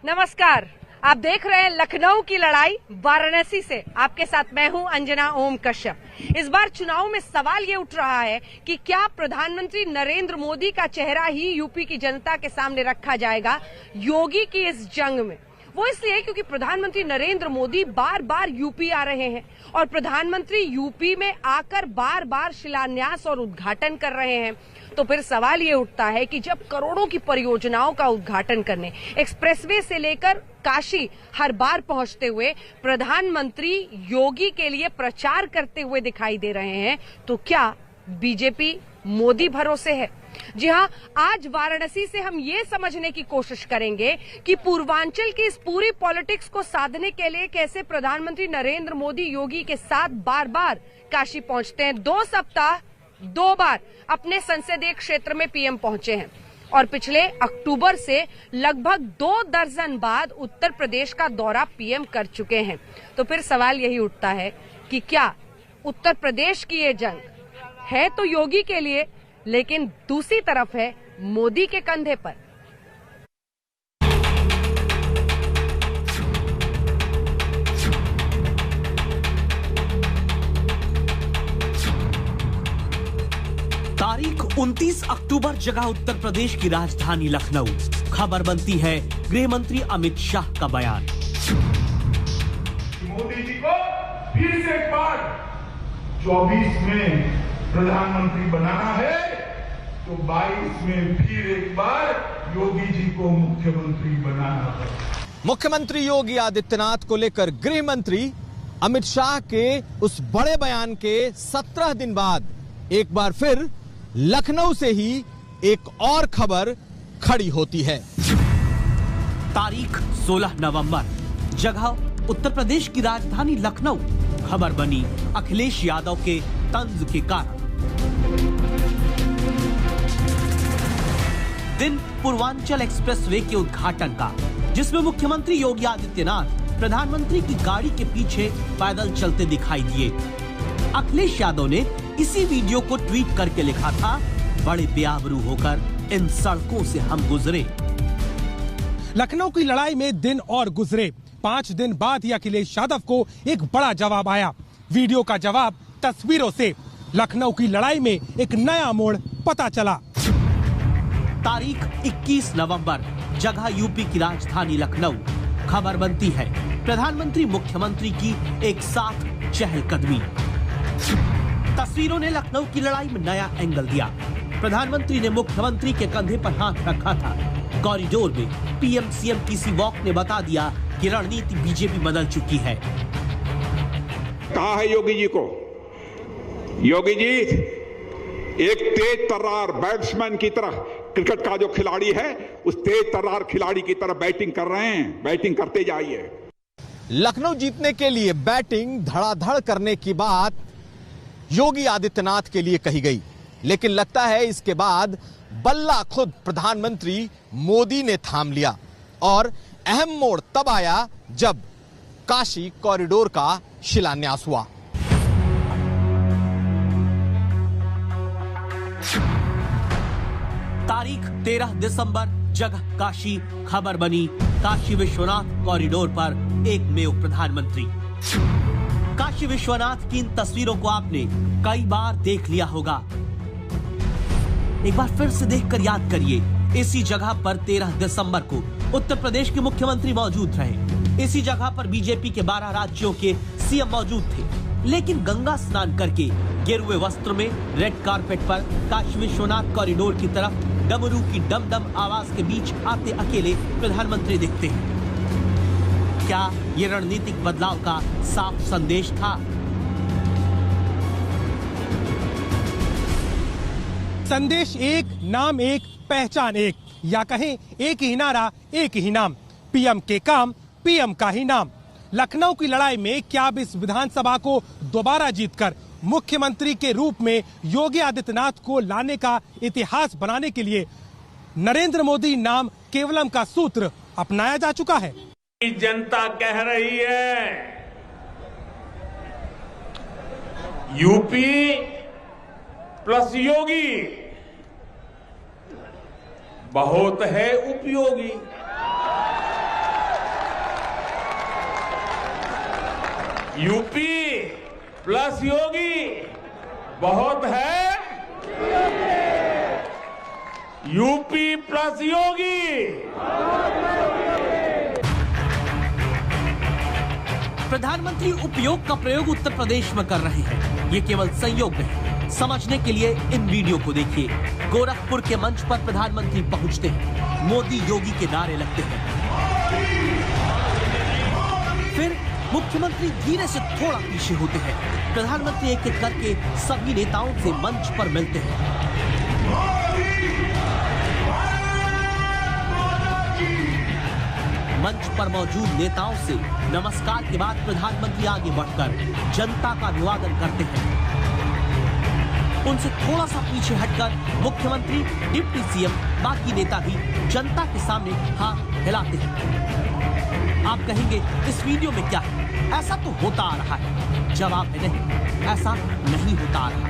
नमस्कार, आप देख रहे हैं लखनऊ की लड़ाई वाराणसी से। आपके साथ मैं हूं अंजना ओम कश्यप। इस बार चुनाव में सवाल ये उठ रहा है कि क्या प्रधानमंत्री नरेंद्र मोदी का चेहरा ही यूपी की जनता के सामने रखा जाएगा योगी की इस जंग में। वो इसलिए क्योंकि प्रधानमंत्री नरेंद्र मोदी बार बार यूपी आ रहे हैं और प्रधानमंत्री यूपी में आकर बार बार शिलान्यास और उद्घाटन कर रहे हैं। तो फिर सवाल ये उठता है कि जब करोड़ों की परियोजनाओं का उद्घाटन करने एक्सप्रेसवे से लेकर काशी हर बार पहुंचते हुए प्रधानमंत्री योगी के लिए प्रचार करते हुए दिखाई दे रहे हैं, तो क्या बीजेपी मोदी भरोसे है? जी हां, आज वाराणसी से हम ये समझने की कोशिश करेंगे कि पूर्वांचल की इस पूरी पॉलिटिक्स को साधने के लिए कैसे प्रधानमंत्री नरेंद्र मोदी योगी के साथ बार बार काशी पहुंचते हैं। 2 सप्ताह 2 बार अपने संसदीय क्षेत्र में पीएम पहुंचे हैं और पिछले अक्टूबर से लगभग 2 दर्जन बाद उत्तर प्रदेश का दौरा पीएम कर चुके हैं। तो फिर सवाल यही उठता है कि क्या उत्तर प्रदेश की ये जंग है तो योगी के लिए, लेकिन दूसरी तरफ है मोदी के कंधे पर। तारीख 29 अक्टूबर, जगह उत्तर प्रदेश की राजधानी लखनऊ। खबर बनती है गृह मंत्री अमित शाह का बयान। मोदी जी को फिर से एक बार 24 में प्रधानमंत्री बनाना है तो 22 में फिर एक बार योगी जी को मुख्यमंत्री बनाना है। मुख्यमंत्री योगी आदित्यनाथ को लेकर गृह मंत्री अमित शाह के उस बड़े बयान के 17 दिन बाद एक बार फिर लखनऊ से ही एक और खबर खड़ी होती है। तारीख 16 नवंबर, जगह उत्तर प्रदेश की राजधानी लखनऊ। खबर बनी अखिलेश यादव के तंज के कारण। दिन पूर्वांचल एक्सप्रेसवे के उद्घाटन का, जिसमें मुख्यमंत्री योगी आदित्यनाथ प्रधानमंत्री की गाड़ी के पीछे पैदल चलते दिखाई दिए। अखिलेश यादव ने इसी वीडियो को ट्वीट करके लिखा था, बड़े बेआबरू होकर इन सड़कों से हम गुजरे। लखनऊ की लड़ाई में दिन और गुजरे। 5 दिन बाद ही अखिलेश यादव को एक बड़ा जवाब आया। वीडियो का जवाब तस्वीरों से। लखनऊ की लड़ाई में एक नया मोड़ पता चला। तारीख 21 नवंबर, जगह यूपी की राजधानी लखनऊ। खबर बनती है प्रधानमंत्री मुख्यमंत्री की एक साथ चहलकदमी। तस्वीरों ने लखनऊ की लड़ाई में नया एंगल दिया। प्रधानमंत्री ने मुख्यमंत्री के कंधे पर हाथ रखा था। कॉरिडोर में पीएम सीएम की सी वॉक ने बता दिया कि रणनीति बीजेपी बदल चुकी है। कहा है योगी जी को, योगी जी एक तेज तर्रार बैट्समैन की तरह, क्रिकेट का जो खिलाड़ी है उस तेज तर्रार खिलाड़ी की तरह बैटिंग कर रहे हैं। बैटिंग करते जाइए। लखनऊ जीतने के लिए बैटिंग धड़ाधड़ करने की बात योगी आदित्यनाथ के लिए कही गई, लेकिन लगता है इसके बाद बल्ला खुद प्रधानमंत्री मोदी ने थाम लिया और अहम मोड़ तब आया जब काशी कॉरिडोर का शिलान्यास हुआ। तारीख 13 दिसंबर, जगह काशी। खबर बनी काशी विश्वनाथ कॉरिडोर पर एकमेव प्रधानमंत्री। काशी विश्वनाथ की इन तस्वीरों को आपने कई बार देख लिया होगा। एक बार फिर से देखकर याद करिए। इसी जगह पर 13 दिसंबर को उत्तर प्रदेश के मुख्यमंत्री मौजूद रहे। इसी जगह पर बीजेपी के 12 राज्यों के सीएम मौजूद थे, लेकिन गंगा स्नान करके गेरुए वस्त्र में रेड कारपेट पर काशी विश्वनाथ कॉरिडोर की तरफ डमरू की डमडम आवाज के बीच आते अकेले प्रधानमंत्री दिखते हैं। क्या ये रणनीतिक बदलाव का साफ संदेश था? संदेश एक, नाम एक, पहचान एक, या कहें एक ही नारा एक ही नाम। पीएम के काम पीएम का ही नाम। लखनऊ की लड़ाई में क्या अब इस विधानसभा को दोबारा जीतकर मुख्यमंत्री के रूप में योगी आदित्यनाथ को लाने का इतिहास बनाने के लिए नरेंद्र मोदी नाम केवलम का सूत्र अपनाया जा चुका है? जनता कह रही है यूपी प्लस योगी बहुत है उपयोगी। यूपी प्लस योगी बहुत है। यूपी प्लस योगी। प्रधानमंत्री उपयोग का प्रयोग उत्तर प्रदेश में कर रहे हैं। ये केवल संयोग नहीं, समझने के लिए इन वीडियो को देखिए। गोरखपुर के मंच पर प्रधानमंत्री पहुंचते हैं, मोदी योगी के नारे लगते हैं। फिर मुख्यमंत्री धीरे से थोड़ा पीछे होते हैं। प्रधानमंत्री एक एक करके सभी नेताओं से मंच पर मिलते हैं। मंच पर मौजूद नेताओं से नमस्कार के बाद प्रधानमंत्री आगे बढ़कर जनता का अभिवादन करते हैं। उनसे थोड़ा सा पीछे हटकर मुख्यमंत्री, डिप्टी सीएम, बाकी नेता भी जनता के सामने हाथ हिलाते हैं। आप कहेंगे इस वीडियो में क्या है? ऐसा तो होता आ रहा है। जवाब है नहीं, ऐसा नहीं होता आ रहा।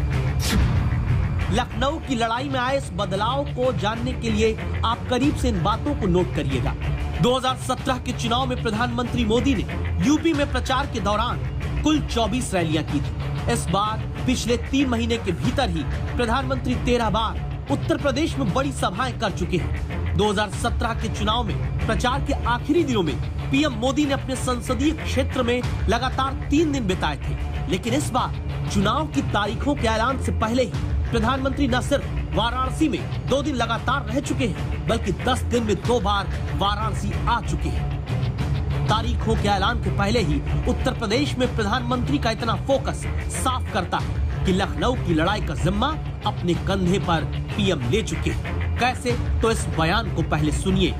लखनऊ की लड़ाई में आए इस बदलाव को जानने के लिए आप करीब से इन बातों को नोट करिएगा। 2017 के चुनाव में प्रधानमंत्री मोदी ने यूपी में प्रचार के दौरान कुल 24 रैलियां की थी। इस बार पिछले 3 महीने के भीतर ही प्रधानमंत्री 13 बार उत्तर प्रदेश में बड़ी सभाएं कर चुके हैं। 2017 के चुनाव में प्रचार के आखिरी दिनों में पीएम मोदी ने अपने संसदीय क्षेत्र में लगातार 3 दिन बिताए थे, लेकिन इस बार चुनाव की तारीखों के ऐलान से पहले ही प्रधानमंत्री न सिर्फ वाराणसी में 2 दिन लगातार रह चुके हैं, बल्कि 10 दिन में 2 बार वाराणसी आ चुके हैं। तारीखों के ऐलान के पहले ही उत्तर प्रदेश में प्रधानमंत्री का इतना फोकस साफ करता है कि लखनऊ की लड़ाई का जिम्मा अपने कंधे पर पीएम ले चुके हैं। कैसे? तो इस बयान को पहले सुनिए।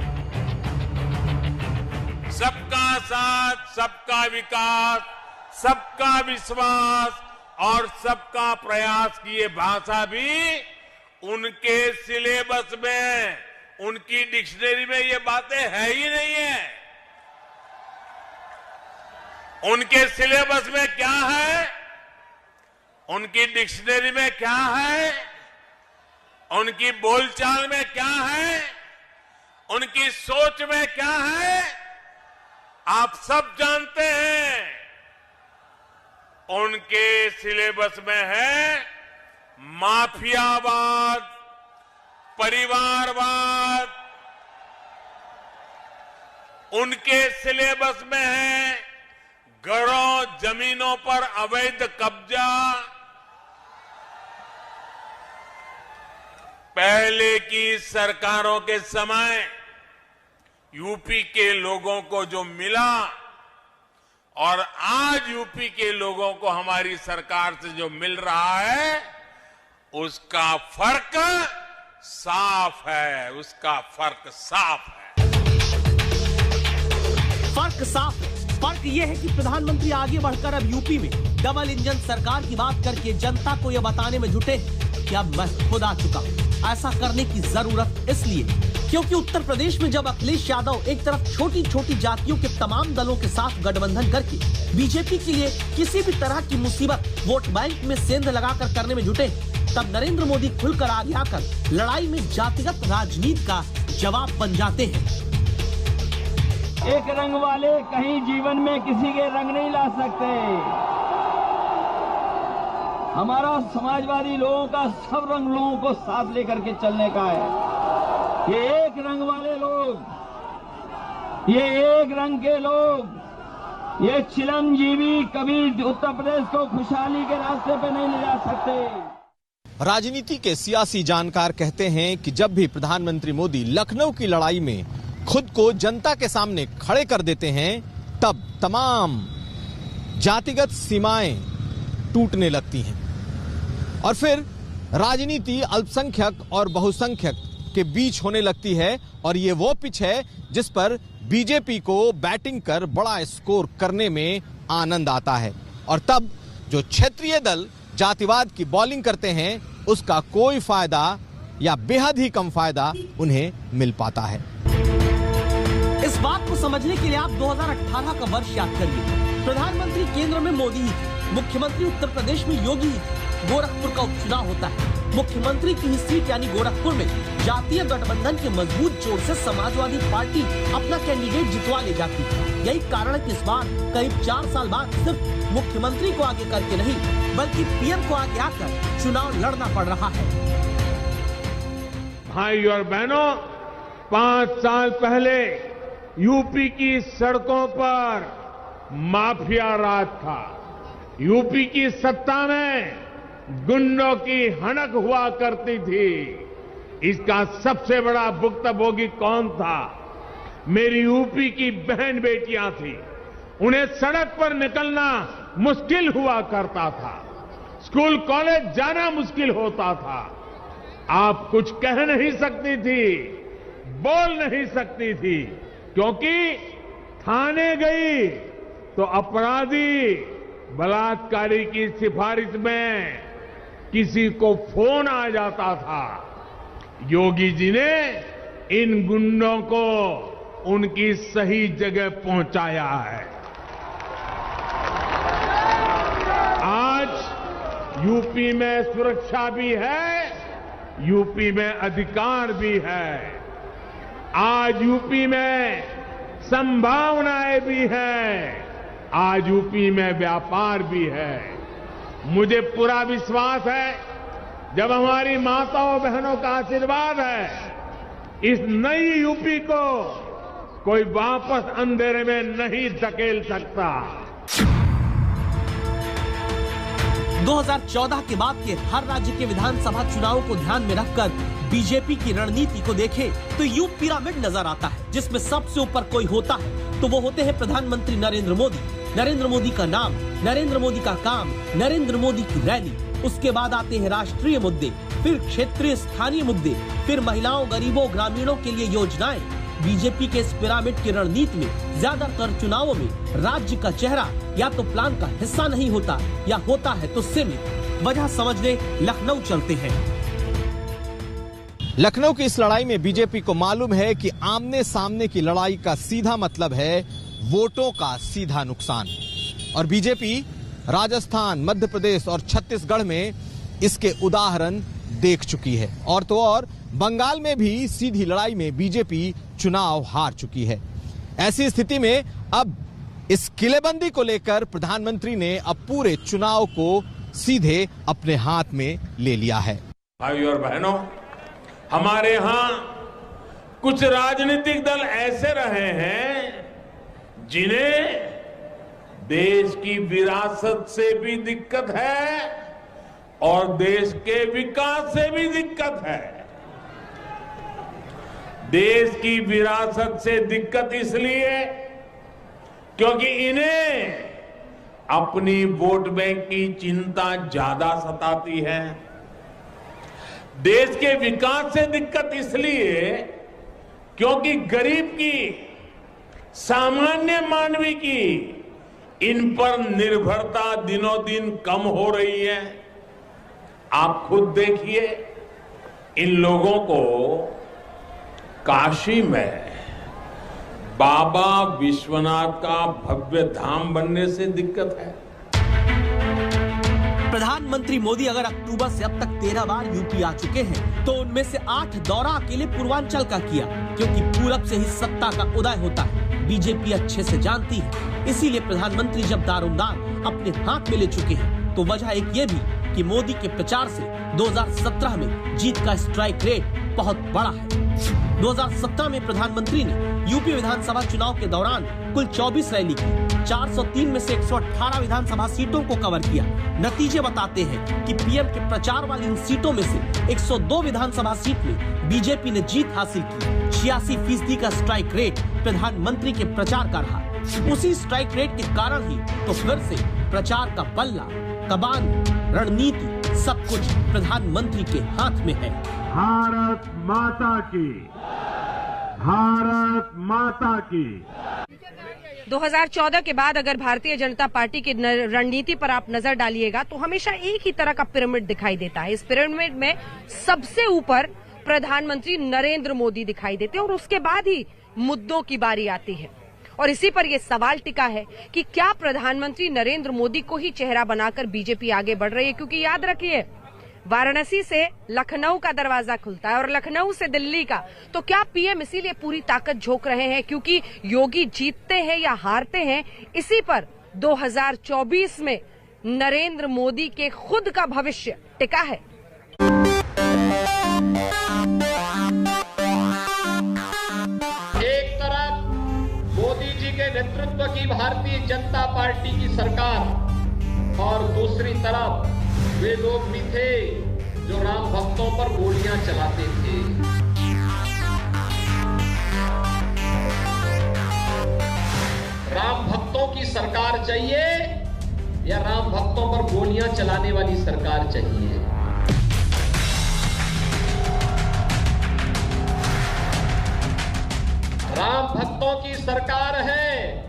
सबका साथ, सबका विकास, सबका विश्वास और सबका प्रयास की ये भाषा भी उनके सिलेबस में, उनकी डिक्शनरी में ये बातें है ही नहीं है। उनके सिलेबस में क्या है, उनकी डिक्शनरी में क्या है, उनकी बोलचाल में क्या है, उनकी सोच में क्या है, आप सब जानते हैं। उनके सिलेबस में है माफियावाद, परिवारवाद। उनके सिलेबस में है घरों, जमीनों पर अवैध कब्जा। पहले की सरकारों के समय यूपी के लोगों को जो मिला और आज यूपी के लोगों को हमारी सरकार से जो मिल रहा है, उसका फर्क साफ है। उसका फर्क साफ है। फर्क साफ है। फर्क यह है कि प्रधानमंत्री आगे बढ़कर अब यूपी में डबल इंजन सरकार की बात करके जनता को यह बताने में जुटे कि अब मैं खुद आ चुका हूं। ऐसा करने की जरूरत इसलिए क्योंकि उत्तर प्रदेश में जब अखिलेश यादव एक तरफ छोटी छोटी जातियों के तमाम दलों के साथ गठबंधन करके बीजेपी के लिए किसी भी तरह की मुसीबत वोट बैंक में सेंध लगाकर करने में जुटे, तब नरेंद्र मोदी खुलकर आगे आकर लड़ाई में जातिगत राजनीति का जवाब बन जाते हैं। एक रंग वाले कहीं जीवन में किसी के रंग नहीं ला सकते। हमारा समाजवादी लोगों का सब रंग लोगों को साथ लेकर के चलने का है। ये एक रंग वाले लोग, ये एक रंग के लोग, ये चिरंजीवी कभी उत्तर प्रदेश को खुशहाली के रास्ते पे नहीं ले जा सकते। राजनीति के सियासी जानकार कहते हैं कि जब भी प्रधानमंत्री मोदी लखनऊ की लड़ाई में खुद को जनता के सामने खड़े कर देते हैं, तब तमाम जातिगत सीमाएं टूटने लगती हैं और फिर राजनीति अल्पसंख्यक और बहुसंख्यक के बीच होने लगती है। और ये वो पिच है जिस पर बीजेपी को बैटिंग कर बड़ा स्कोर करने में आनंद आता है और तब जो क्षेत्रीय दल जातिवाद की बॉलिंग करते हैं उसका कोई फायदा या बेहद ही कम फायदा उन्हें मिल पाता है। इस बात को समझने के लिए आप 2018 का वर्ष याद करिए। प्रधानमंत्री केंद्र में मोदी ही थे, मुख्यमंत्री उत्तर प्रदेश में योगी ही थे। गोरखपुर का उपचुनाव होता है। मुख्यमंत्री की ही सीट यानी गोरखपुर में जातीय गठबंधन के मजबूत जोर से समाजवादी पार्टी अपना कैंडिडेट जितवा ले जाती है। यही कारण है कि इस बार करीब 4 साल बाद सिर्फ मुख्यमंत्री को आगे करके नहीं बल्कि पीएम को आगे आकर चुनाव लड़ना पड़ रहा है। भाई और बहनों, 5 साल पहले यूपी की सड़कों पर माफिया राज था। यूपी की सत्ता में गुंडों की हनक हुआ करती थी। इसका सबसे बड़ा भुक्तभोगी कौन था? मेरी यूपी की बहन बेटियां थी। उन्हें सड़क पर निकलना मुश्किल हुआ करता था। स्कूल कॉलेज जाना मुश्किल होता था। आप कुछ कह नहीं सकती थी, बोल नहीं सकती थी, क्योंकि थाने गई तो अपराधी बलात्कारी की सिफारिश में किसी को फोन आ जाता था। योगी जी ने इन गुंडों को उनकी सही जगह पहुंचाया है। आज यूपी में सुरक्षा भी है, यूपी में अधिकार भी है। आज यूपी में संभावनाएं भी हैं, आज यूपी में व्यापार भी है। मुझे पूरा विश्वास है, जब हमारी माताओं बहनों का आशीर्वाद है, इस नई यूपी को कोई वापस अंधेरे में नहीं धकेल सकता। 2014 के बाद के हर राज्य के विधानसभा चुनावों को ध्यान में रखकर बीजेपी की रणनीति को देखें तो यू पिरामिड नजर आता है, जिसमें सबसे ऊपर कोई होता है तो वो होते हैं प्रधानमंत्री नरेंद्र मोदी। नरेंद्र मोदी का नाम, नरेंद्र मोदी का काम, नरेंद्र मोदी की रैली। उसके बाद आते हैं राष्ट्रीय मुद्दे, फिर क्षेत्रीय स्थानीय मुद्दे, फिर महिलाओं, गरीबों, ग्रामीणों के लिए योजनाएं। बीजेपी के इस पिरामिड की रणनीति में ज्यादातर चुनावों में राज्य का चेहरा या तो प्लान का हिस्सा नहीं होता या होता है तो सीमित। वजह समझने लखनऊ चलते हैं। लखनऊ की इस लड़ाई में बीजेपी को मालूम है कि आमने सामने की लड़ाई का सीधा मतलब है वोटों का सीधा नुकसान, और बीजेपी राजस्थान, मध्य प्रदेश और छत्तीसगढ़ में इसके उदाहरण देख चुकी है। और तो और बंगाल में भी सीधी लड़ाई में बीजेपी चुनाव हार चुकी है। ऐसी स्थिति में अब इस किलेबंदी को लेकर प्रधानमंत्री ने अब पूरे चुनाव को सीधे अपने हाथ में ले लिया है। भाई और बहनों, हमारे यहां कुछ राजनीतिक दल ऐसे रहे हैं जिन्हें देश की विरासत से भी दिक्कत है और देश के विकास से भी दिक्कत है। देश की विरासत से दिक्कत इसलिए क्योंकि इन्हें अपनी वोट बैंक की चिंता ज्यादा सताती है। देश के विकास से दिक्कत इसलिए क्योंकि गरीब की, सामान्य मानवी की इन पर निर्भरता दिनों दिन कम हो रही है। आप खुद देखिए, इन लोगों को काशी में बाबा विश्वनाथ का भव्य धाम बनने से दिक्कत है। प्रधानमंत्री मोदी अगर अक्टूबर से अब तक 13 बार यूपी आ चुके हैं तो उनमें से 8 दौरा अकेले पूर्वांचल का किया, क्योंकि पूरब से ही सत्ता का उदय होता है। बीजेपी अच्छे से जानती है, इसीलिए प्रधानमंत्री जब दारोमदार अपने हाथ में ले चुके हैं तो वजह एक ये भी कि मोदी के प्रचार से 2017 में जीत का स्ट्राइक रेट बहुत बड़ा है। 2017 में प्रधानमंत्री ने यूपी विधानसभा चुनाव के दौरान कुल 24 रैली की, 403 में से 118 विधानसभा सीटों को कवर किया। नतीजे बताते हैं कि पीएम के प्रचार वाली इन सीटों में से 102 विधानसभा सीट में बीजेपी ने जीत हासिल की। 86% का स्ट्राइक रेट प्रधानमंत्री के प्रचार का रहा। उसी स्ट्राइक रेट के कारण ही तो फिर से प्रचार का पल्ला, कमान, रणनीति सब कुछ प्रधानमंत्री के हाथ में है। भारत माता की, भारत माता की। 2014 के बाद अगर भारतीय जनता पार्टी की रणनीति पर आप नजर डालिएगा तो हमेशा एक ही तरह का पिरामिड दिखाई देता है। इस पिरामिड में सबसे ऊपर प्रधानमंत्री नरेंद्र मोदी दिखाई देते हैं और उसके बाद ही मुद्दों की बारी आती है। और इसी पर यह सवाल टिका है कि क्या प्रधानमंत्री नरेंद्र मोदी को ही चेहरा बनाकर बीजेपी आगे बढ़ रही है, क्योंकि याद रखिए वाराणसी से लखनऊ का दरवाजा खुलता है और लखनऊ से दिल्ली का, तो क्या पीएम इसीलिए पूरी ताकत झोंक रहे हैं क्योंकि योगी जीतते हैं या हारते हैं, इसी पर 2024 में नरेंद्र मोदी के खुद का भविष्य टिका है। एक तरफ मोदी जी के नेतृत्व की भारतीय जनता पार्टी की सरकार और दूसरी तरफ वे लोग भी थे जो राम भक्तों पर गोलियां चलाते थे। राम भक्तों की सरकार चाहिए या राम भक्तों पर गोलियां चलाने वाली सरकार चाहिए? राम भक्तों की सरकार है।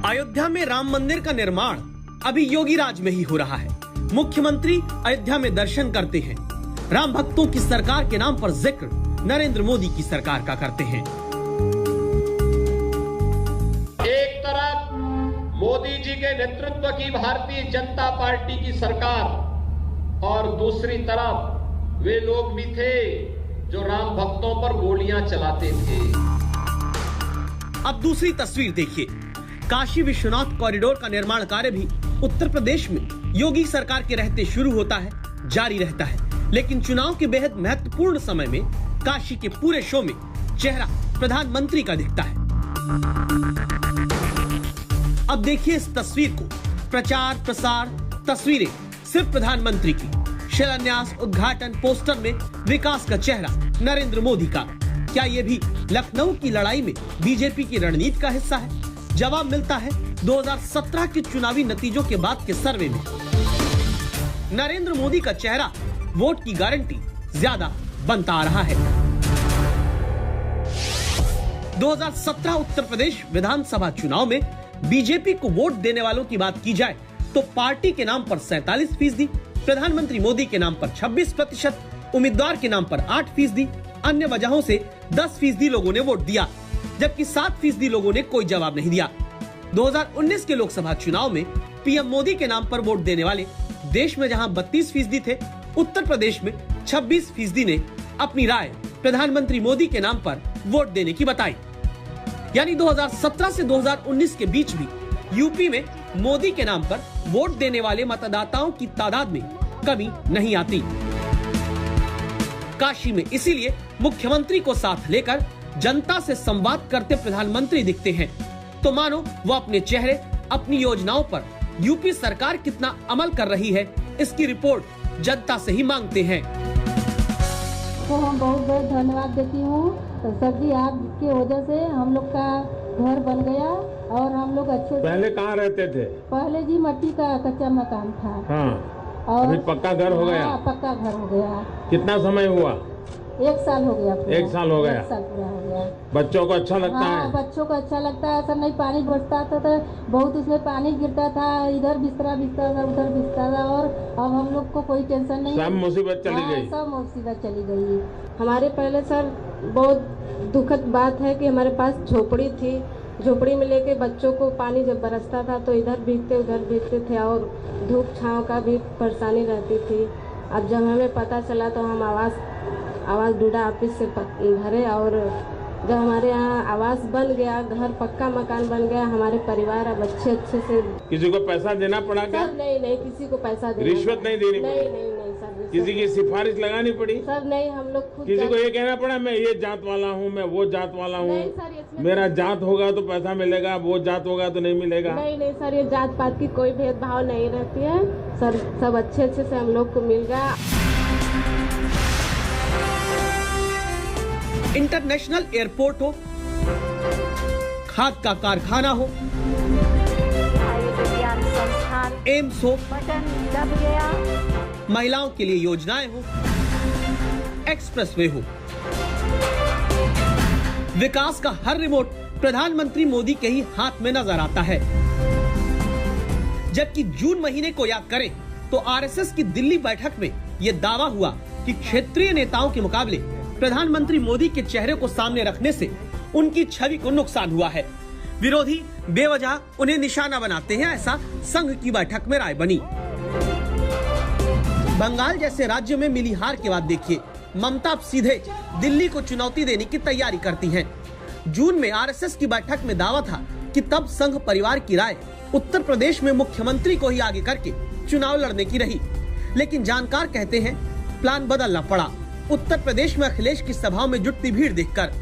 अयोध्या में राम मंदिर का निर्माण अभी योगी राज में ही हो रहा है। मुख्यमंत्री अयोध्या में दर्शन करते हैं, राम भक्तों की सरकार के नाम पर जिक्र नरेंद्र मोदी की सरकार का करते हैं। एक तरफ मोदी जी के नेतृत्व की भारतीय जनता पार्टी की सरकार और दूसरी तरफ वे लोग भी थे जो राम भक्तों पर गोलियां चलाते थे। अब दूसरी तस्वीर देखिए। काशी विश्वनाथ कॉरिडोर का निर्माण कार्य भी उत्तर प्रदेश में योगी सरकार के रहते शुरू होता है, जारी रहता है, लेकिन चुनाव के बेहद महत्वपूर्ण समय में काशी के पूरे शो में चेहरा प्रधानमंत्री का दिखता है। अब देखिए इस तस्वीर को। प्रचार प्रसार तस्वीरें सिर्फ प्रधानमंत्री की, शिलान्यास उद्घाटन पोस्टर में विकास का चेहरा नरेंद्र मोदी का। क्या ये भी लखनऊ की लड़ाई में बीजेपी की रणनीति का हिस्सा है? जवाब मिलता है 2017 के चुनावी नतीजों के बाद के सर्वे में। नरेंद्र मोदी का चेहरा वोट की गारंटी ज्यादा बनता आ रहा है। 2017 उत्तर प्रदेश विधानसभा चुनाव में बीजेपी को वोट देने वालों की बात की जाए तो पार्टी के नाम पर 47%, प्रधानमंत्री मोदी के नाम पर 26%, उम्मीदवार के नाम पर 8%, अन्य वजहों से 10% लोगों ने वोट दिया, जबकि 7% लोगों ने कोई जवाब नहीं दिया। 2019 के लोकसभा चुनाव में पीएम मोदी के नाम पर वोट देने वाले देश में जहां 32% थे, उत्तर प्रदेश में 26% ने अपनी राय प्रधानमंत्री मोदी के नाम पर वोट देने की बताई। यानी 2017 से 2019 के बीच भी यूपी में मोदी के नाम पर वोट देने वाले मतदाताओं की तादाद में कमी नहीं आती। काशी में इसीलिए मुख्यमंत्री को साथ लेकर जनता से संवाद करते प्रधानमंत्री दिखते हैं, तो मानो वो अपने चेहरे, अपनी योजनाओं पर यूपी सरकार कितना अमल कर रही है, इसकी रिपोर्ट जनता से ही मांगते हैं। तो हम बहुत बहुत धन्यवाद देती हूँ सर जी, आपकी वजह से हम लोग का घर बन गया और हम लोग अच्छे। पहले कहाँ रहते थे? पहले जी मट्टी का कच्चा मकान था। हाँ। और अभी पक्का घर हो गया? हाँ, पक्का घर हो गया। कितना समय हुआ? 1 साल हो गया। 1 साल हो गया। 1 साल पूरा हो गया। बच्चों को अच्छा लगता हाँ, है? बच्चों को अच्छा लगता है सर। नहीं पानी बरसता था तो बहुत उसमें पानी गिरता था, इधर बिस्तरा बिस्ता था, उधर बिस्ता था, और अब हम लोग को कोई टेंशन नहीं। सब मुसीबत चली गई। सब मुसीबत चली गई। हमारे पहले सर बहुत दुखद बात है कि हमारे पास झोपड़ी थी, झोपड़ी में लेके बच्चों को पानी जब बरसता था तो इधर भीगते उधर भीगते थे और धूप छांव का भी परेशानी रहती थी। अब जब हमें पता चला तो हम आवास डूडा ऑफिस से भरे और जब हमारे यहाँ आवास बन गया, घर पक्का मकान बन गया, हमारे परिवार अब अच्छे से। किसी को पैसा देना पड़ा क्या? सर नहीं, किसी को पैसा देना। रिश्वत नहीं देनी पड़ी? नहीं सर। किसी की सिफारिश लगानी पड़ी? सर नहीं, हम लोग खुद। किसी को ये कहना पड़ा मैं ये जात वाला हूँ, मैं वो जात वाला हूँ, मेरा जात होगा तो पैसा मिलेगा, वो जात होगा तो नहीं मिलेगा? नहीं सर, ये जात पात की कोई भेदभाव नहीं रहती है सर, सब अच्छे से हम लोग को मिल गया। इंटरनेशनल एयरपोर्ट हो, खाद का कारखाना हो, एम्स हो, महिलाओं के लिए योजनाएं हो, एक्सप्रेसवे हो, विकास का हर रिमोट प्रधानमंत्री मोदी के ही हाथ में नजर आता है। जबकि जून महीने को याद करें तो आरएसएस की दिल्ली बैठक में यह दावा हुआ कि क्षेत्रीय नेताओं के मुकाबले प्रधानमंत्री मोदी के चेहरे को सामने रखने से उनकी छवि को नुकसान हुआ है। विरोधी बेवजह उन्हें निशाना बनाते हैं, ऐसा संघ की बैठक में राय बनी। बंगाल जैसे राज्य में मिली हार के बाद देखिए, ममता अब सीधे दिल्ली को चुनौती देने की तैयारी करती हैं। जून में आरएसएस की बैठक में दावा था कि तब संघ परिवार की राय उत्तर प्रदेश में मुख्यमंत्री को ही आगे करके चुनाव लड़ने की रही, लेकिन जानकार कहते हैं प्लान बदलना पड़ा। उत्तर प्रदेश में अखिलेश की सभाओं में जुटती भीड़ देखकर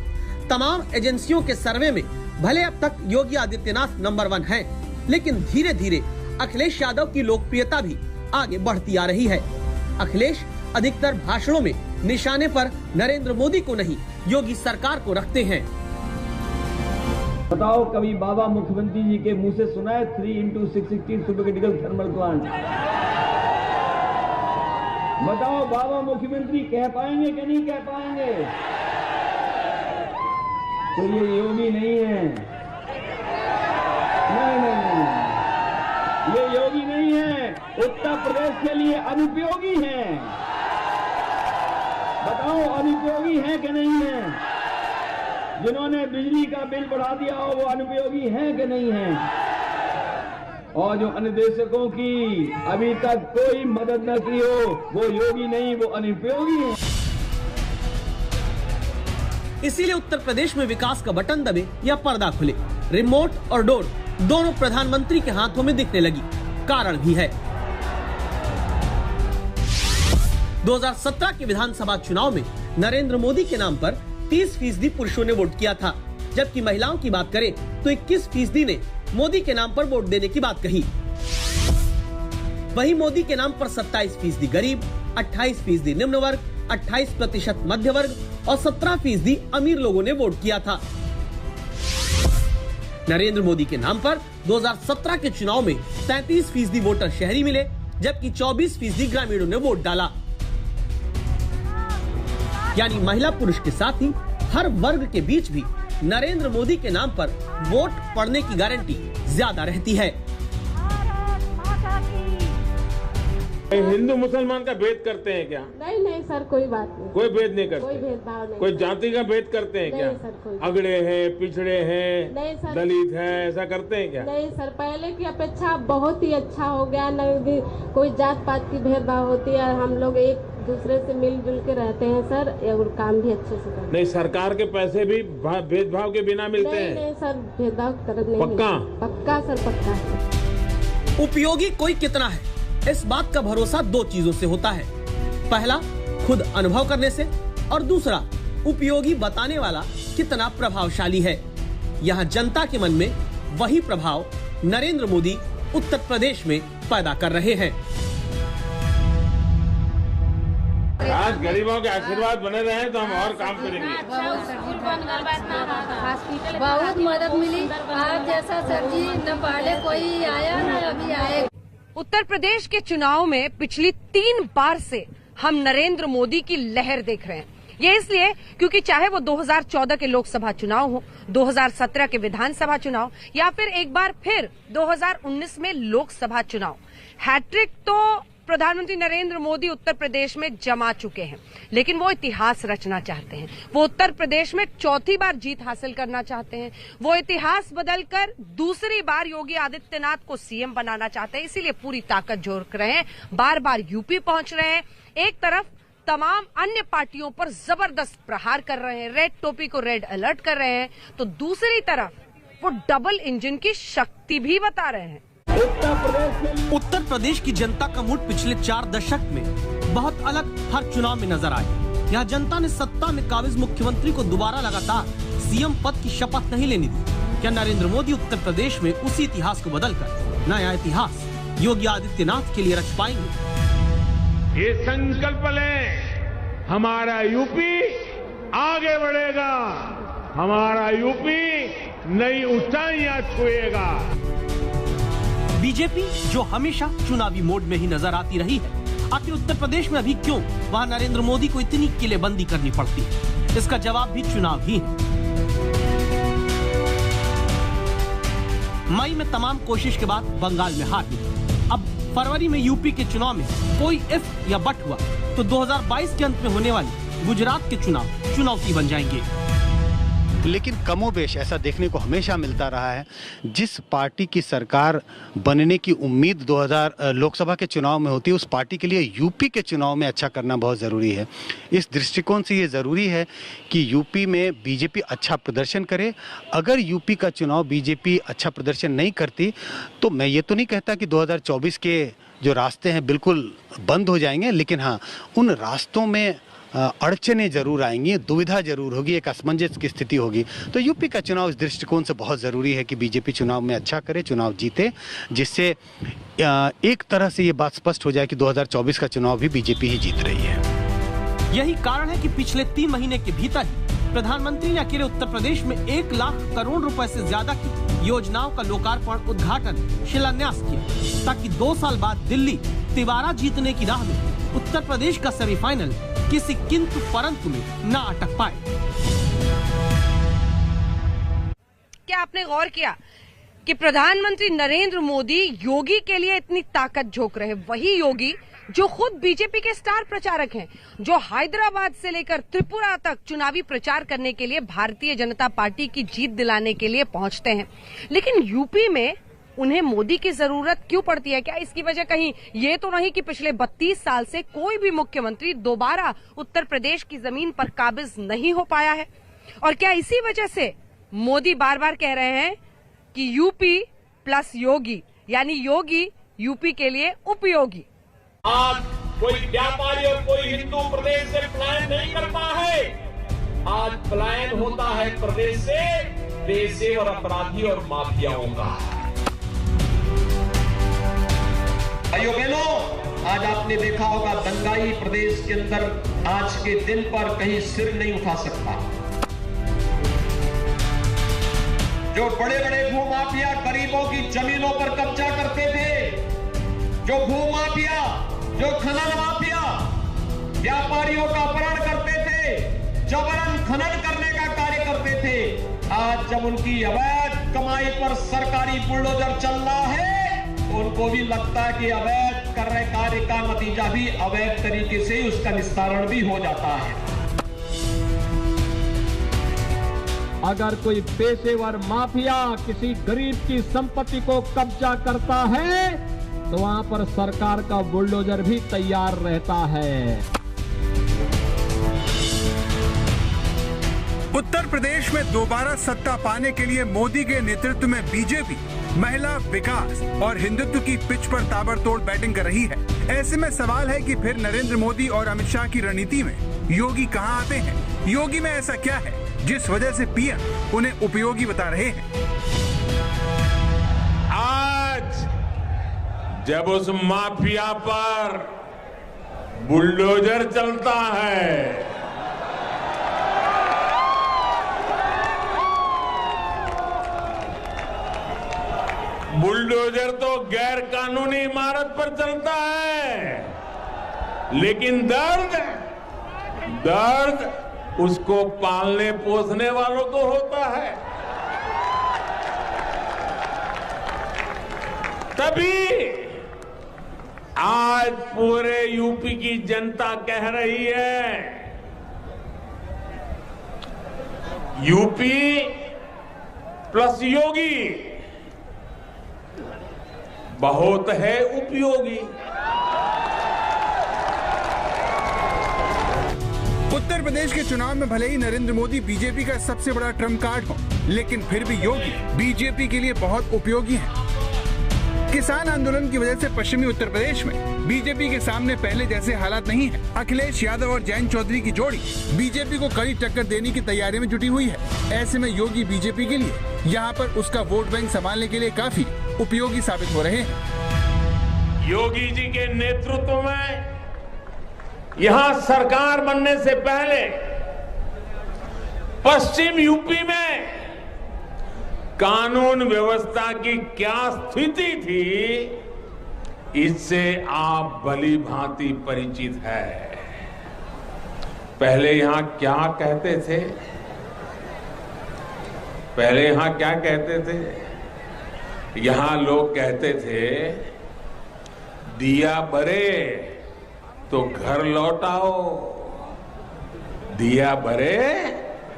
तमाम एजेंसियों के सर्वे में भले अब तक योगी आदित्यनाथ नंबर 1 हैं, लेकिन धीरे धीरे अखिलेश यादव की लोकप्रियता भी आगे बढ़ती आ रही है। अखिलेश अधिकतर भाषणों में निशाने पर नरेंद्र मोदी को नहीं, योगी सरकार को रखते हैं। बताओ, कभी बाबा मुख्यमंत्री जी के मुंह से सुना है 3x660 super critical thermal plant? बताओ, बाबा मुख्यमंत्री कह पाएंगे कि नहीं कह पाएंगे? तो ये योगी नहीं है, नहीं, ये योगी नहीं है, उत्तर प्रदेश के लिए अनुपयोगी है। बताओ, अनुपयोगी है कि नहीं है? जिन्होंने बिजली का बिल बढ़ा दिया हो वो अनुपयोगी है कि नहीं है? और जो अनुदेशकों की अभी तक कोई मदद न की हो वो योगी नहीं, वो अनुपयोगी है। इसीलिए उत्तर प्रदेश में विकास का बटन दबे या पर्दा खुले, रिमोट और डोर दोनों प्रधानमंत्री के हाथों में दिखने लगी। कारण भी है। 2017 के विधानसभा चुनाव में नरेंद्र मोदी के नाम पर 30% पुरुषों ने वोट किया था, जबकि महिलाओं की बात करें तो 21% ने मोदी के नाम पर वोट देने की बात कही। वहीं मोदी के नाम पर 27% गरीब, 28% निम्न वर्ग, 28% मध्य वर्ग और 17% अमीर लोगों ने वोट किया था। नरेंद्र मोदी के नाम पर 2017 के चुनाव में 33% वोटर शहरी मिले, जबकि 24% ग्रामीणों ने वोट डाला। यानी महिला पुरुष के साथ ही हर वर्ग के बीच भी नरेंद्र मोदी के नाम पर वोट पड़ने की गारंटी ज्यादा रहती है। हिंदू मुसलमान का भेद करते हैं क्या? नहीं सर, कोई बात नहीं, कोई भेद नहीं करते, कोई भेदभाव नहीं। कोई जाति का भेद करते हैं क्या? सर, अगड़े हैं, पिछड़े हैं, नहीं सर, दलित हैं, ऐसा करते हैं क्या? नहीं सर, पहले की अपेक्षा बहुत ही अच्छा हो गया। न कोई जात पात की भेदभाव होती है, हम लोग एक दूसरे से मिलजुल के रहते हैं सर, और काम भी अच्छे से करते हैं। नहीं, सरकार के पैसे भी भेदभाव के बिना मिलते हैं? नहीं सर, भेदभाव तरफ नहीं। पक्का सर, पक्का। उपयोगी कोई कितना है, इस बात का भरोसा 2 चीजों से होता है। पहला, खुद अनुभव करने से, और दूसरा, उपयोगी बताने वाला कितना प्रभावशाली है। यहाँ जनता के मन में वही प्रभाव नरेंद्र मोदी उत्तर प्रदेश में पैदा कर रहे हैं। आज गरीबों के आशीर्वाद बने रहे तो हम और काम करेंगे। बहुत मदद मिली, आज जैसा सब्जी न पहले कोई आया न अभी आए। उत्तर प्रदेश के चुनाव में पिछली 3 बार से हम नरेंद्र मोदी की लहर देख रहे हैं। ये इसलिए क्योंकि चाहे वो 2014 के लोकसभा चुनाव हो, 2017 के विधानसभा चुनाव या फिर एक बार फिर 2019 में लोकसभा चुनाव, हैट्रिक तो प्रधानमंत्री नरेंद्र मोदी उत्तर प्रदेश में जमा चुके हैं। लेकिन वो इतिहास रचना चाहते हैं, वो उत्तर प्रदेश में 4थी बार जीत हासिल करना चाहते हैं, वो इतिहास बदलकर दूसरी बार योगी आदित्यनाथ को सीएम बनाना चाहते हैं। इसीलिए पूरी ताकत झोंक रहे हैं, बार बार यूपी पहुंच रहे हैं। एक तरफ तमाम अन्य पार्टियों पर जबरदस्त प्रहार कर रहे हैं, रेड टोपी को रेड अलर्ट कर रहे हैं, तो दूसरी तरफ वो डबल इंजन की शक्ति भी बता रहे हैं। उत्तर प्रदेश की जनता का मूड पिछले 4 दशक में बहुत अलग हर चुनाव में नजर आया। यहाँ जनता ने सत्ता में काबिज मुख्यमंत्री को दोबारा लगातार सीएम पद की शपथ नहीं लेने दी। क्या नरेंद्र मोदी उत्तर प्रदेश में उसी इतिहास को बदलकर नया इतिहास योगी आदित्यनाथ के लिए रच पाएंगे? ये संकल्प लें, हमारा यूपी आगे बढ़ेगा, हमारा यूपी नई ऊंचाइयां छुएगा। बीजेपी जो हमेशा चुनावी मोड में ही नजर आती रही है, आखिर उत्तर प्रदेश में अभी क्यों वहां नरेंद्र मोदी को इतनी किलेबंदी करनी पड़ती है? इसका जवाब भी चुनाव ही है। मई में तमाम कोशिश के बाद बंगाल में हार मिली। अब फरवरी में यूपी के चुनाव में कोई इफ या बट हुआ तो 2022 के अंत में होने वाले गुजरात के चुनाव चुनौती बन जाएंगे। लेकिन कमोबेश ऐसा देखने को हमेशा मिलता रहा है, जिस पार्टी की सरकार बनने की उम्मीद 2000 लोकसभा के चुनाव में होती है, उस पार्टी के लिए यूपी के चुनाव में अच्छा करना बहुत ज़रूरी है। इस दृष्टिकोण से ये ज़रूरी है कि यूपी में बीजेपी अच्छा प्रदर्शन करे। अगर यूपी का चुनाव बीजेपी अच्छा प्रदर्शन नहीं करती तो मैं ये तो नहीं कहता कि 2024 के जो रास्ते हैं बिल्कुल बंद हो जाएंगे, लेकिन हाँ, उन रास्तों में अड़चने जरूर आएंगी, दुविधा जरूर होगी, एक असमंजस की स्थिति होगी। तो यूपी का चुनाव इस दृष्टिकोण से बहुत ज़रूरी है कि बीजेपी चुनाव में अच्छा करे, चुनाव जीते, जिससे एक तरह से ये बात स्पष्ट हो जाए कि 2024 का चुनाव भी बीजेपी ही जीत रही है। यही कारण है कि पिछले 3 महीने के भीतर ही प्रधानमंत्री ने अकेले उत्तर प्रदेश में 1 लाख करोड़ रुपए से ज्यादा की योजनाओं का लोकार्पण, उद्घाटन, शिलान्यास किया, ताकि 2 साल बाद दिल्ली तिवारा जीतने की राह में उत्तर प्रदेश का सेमीफाइनल किसी किंतु परंतु में न अटक पाए। क्या आपने गौर किया कि प्रधानमंत्री नरेंद्र मोदी योगी के लिए इतनी ताकत झोंक रहे, वही योगी जो खुद बीजेपी के स्टार प्रचारक हैं, जो हैदराबाद से लेकर त्रिपुरा तक चुनावी प्रचार करने के लिए भारतीय जनता पार्टी की जीत दिलाने के लिए पहुंचते हैं। लेकिन यूपी में उन्हें मोदी की जरूरत क्यों पड़ती है? क्या इसकी वजह कहीं ये तो नहीं कि पिछले 32 साल से कोई भी मुख्यमंत्री दोबारा उत्तर प्रदेश की जमीन पर काबिज नहीं हो पाया है? और क्या इसी वजह से मोदी बार बार कह रहे हैं कि यूपी प्लस योगी, यानी योगी यूपी के लिए उपयोगी? आज कोई व्यापारी और कोई हिंदू प्रदेश से पलायन नहीं करता है। आज पलायन होता है प्रदेश से पेशे और अपराधी और माफियाओं का। भाइयों बहनों, आज आपने देखा होगा दंगाई प्रदेश के अंदर आज के दिन पर कहीं सिर नहीं उठा सकता। जो बड़े बड़े भूमाफिया गरीबों की जमीनों पर कब्जा करते थे, जो भूमाफिया, जो खनन माफिया व्यापारियों का अपहरण करते थे, जबरन खनन करने का कार्य करते थे, आज जब उनकी अवैध कमाई पर सरकारी बुलडोजर चल रहा है, उनको भी लगता है कि अवैध कर रहे कार्य का नतीजा भी अवैध तरीके से उसका निस्तारण भी हो जाता है। अगर कोई पेशेवर माफिया किसी गरीब की संपत्ति को कब्जा करता है तो वहां पर सरकार का बुलडोजर भी तैयार रहता है। उत्तर प्रदेश में दोबारा सत्ता पाने के लिए मोदी के नेतृत्व में बीजेपी महिला, विकास और हिंदुत्व की पिच पर ताबड़तोड़ बैटिंग कर रही है। ऐसे में सवाल है कि फिर नरेंद्र मोदी और अमित शाह की रणनीति में योगी कहां आते हैं? योगी में ऐसा क्या है जिस वजह से पीएम उन्हें उपयोगी बता रहे हैं? आज जब उस माफिया पर बुलडोजर चलता है, बुलडोजर तो गैर कानूनी इमारत पर चलता है, लेकिन दर्द उसको पालने पोसने वालों को होता है। तभी आज पूरे यूपी की जनता कह रही है, यूपी प्लस योगी बहुत है उपयोगी। उत्तर प्रदेश के चुनाव में भले ही नरेंद्र मोदी बीजेपी का सबसे बड़ा ट्रम्प कार्ड हो, लेकिन फिर भी योगी बीजेपी के लिए बहुत उपयोगी हैं। किसान आंदोलन की वजह से पश्चिमी उत्तर प्रदेश में बीजेपी के सामने पहले जैसे हालात नहीं है। अखिलेश यादव और जयंत चौधरी की जोड़ी बीजेपी को कड़ी टक्कर देने की तैयारी में जुटी हुई है। ऐसे में योगी बीजेपी के लिए यहाँ पर उसका वोट बैंक संभालने के लिए काफी उपयोगी साबित हो रहे हैं। योगी जी के नेतृत्व में यहां सरकार बनने से पहले पश्चिम यूपी में कानून व्यवस्था की क्या स्थिति थी, इससे आप भली भांति परिचित है। पहले यहां क्या कहते थे? पहले यहां क्या कहते थे? यहां लोग कहते थे, दिया बरे तो घर लौटाओ, दिया बरे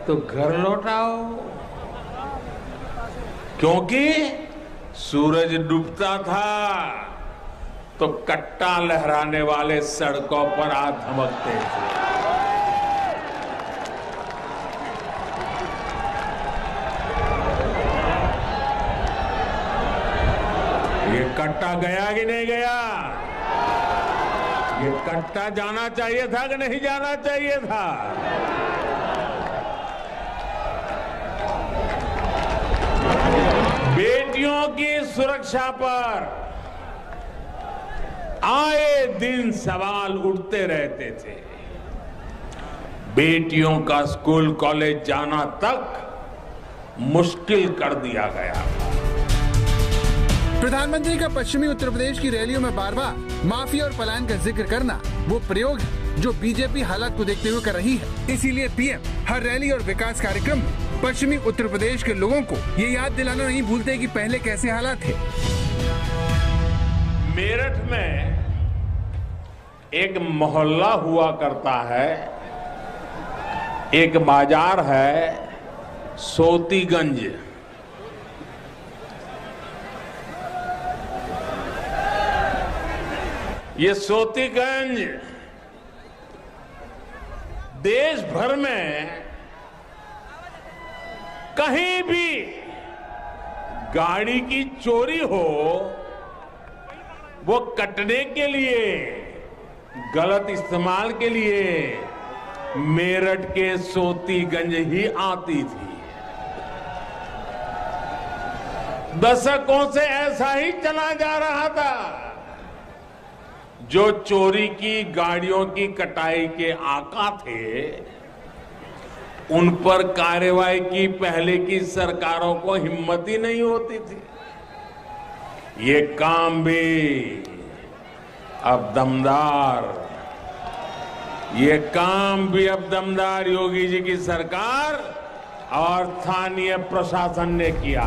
तो घर लौट आओ, क्योंकि सूरज डूबता था तो कट्टा लहराने वाले सड़कों पर आ धमकते थे। ये कट्टा गया कि नहीं गया? ये कट्टा जाना चाहिए था कि नहीं जाना चाहिए था? बेटियों की सुरक्षा पर आए दिन सवाल उठते रहते थे। बेटियों का स्कूल कॉलेज जाना तक मुश्किल कर दिया गया। प्रधानमंत्री का पश्चिमी उत्तर प्रदेश की रैलियों में बार बार माफिया और पलायन का जिक्र करना वो प्रयोग है जो बीजेपी हालात को देखते हुए कर रही है। इसीलिए पीएम हर रैली और विकास कार्यक्रम में पश्चिमी उत्तर प्रदेश के लोगों को ये याद दिलाना नहीं भूलते कि पहले कैसे हालात थे। मेरठ में एक मोहल्ला हुआ करता है, एक बाजार है सोतीगंज। ये सोतीगंज देश भर में कहीं भी गाड़ी की चोरी हो, वो कटने के लिए, गलत इस्तेमाल के लिए मेरठ के सोतीगंज ही आती थी। दशकों से ऐसा ही चला जा रहा था। जो चोरी की गाड़ियों की कटाई के आका थे, उन पर कार्रवाई की पहले की सरकारों को हिम्मत ही नहीं होती थी। ये काम भी अब दमदार, ये काम भी अब दमदार योगी जी की सरकार और स्थानीय प्रशासन ने किया।